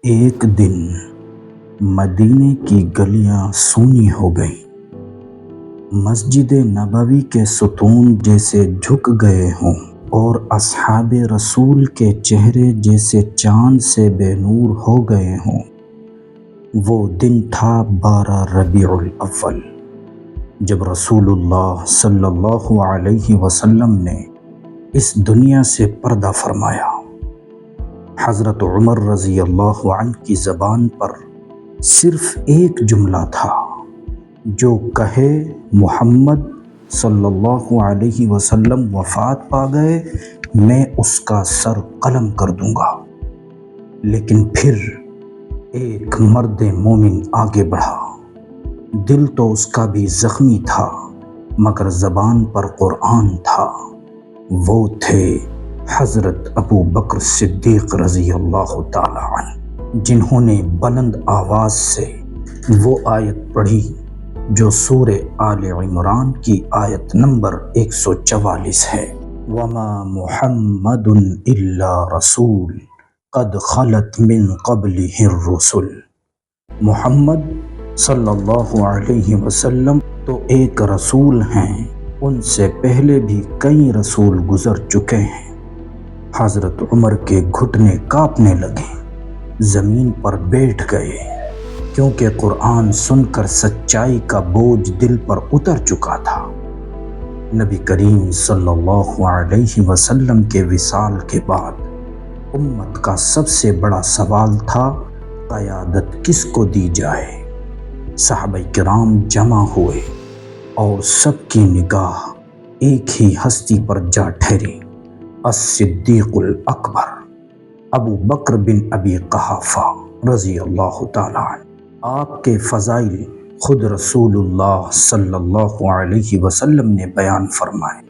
ایک دن مدینے کی گلیاں سونی ہو گئیں، مسجد نبوی کے ستون جیسے جھک گئے ہوں اور اصحاب رسول کے چہرے جیسے چاند سے بے نور ہو گئے ہوں۔ وہ دن تھا 12 ربیع الاول، جب رسول اللہ صلی اللہ علیہ وسلم نے اس دنیا سے پردہ فرمایا۔ حضرت عمر رضی اللہ عنہ کی زبان پر صرف ایک جملہ تھا، جو کہے محمد صلی اللہ علیہ وسلم وفات پا گئے، میں اس کا سر قلم کر دوں گا۔ لیکن پھر ایک مرد مومن آگے بڑھا، دل تو اس کا بھی زخمی تھا مگر زبان پر قرآن تھا۔ وہ تھے حضرت ابو بکر صدیق رضی اللہ تعالی عنہ، جنہوں نے بلند آواز سے وہ آیت پڑھی جو سورہ آل عمران کی آیت نمبر 144 ہے۔ وَمَا مُحَمَّدٌ إِلَّا رَسُولٌ قَدْ خَلَتْ مِن قَبْلِهِ الرُّسُلُ۔ محمد صلی اللہ علیہ وسلم تو ایک رسول ہیں، ان سے پہلے بھی کئی رسول گزر چکے ہیں۔ حضرت عمر کے گھٹنے کانپنے لگے، زمین پر بیٹھ گئے، کیونکہ قرآن سن کر سچائی کا بوجھ دل پر اتر چکا تھا۔ نبی کریم صلی اللہ علیہ وسلم کے وصال کے بعد امت کا سب سے بڑا سوال تھا، قیادت کس کو دی جائے؟ صحابہ کرام جمع ہوئے اور سب کی نگاہ ایک ہی ہستی پر جا ٹھہری، الصدیق الاکبر ابو بکر بن ابی قحافہ رضی اللہ تعالی عنہ۔ آپ کے فضائل خود رسول اللہ صلی اللہ علیہ وسلم نے بیان فرمائے۔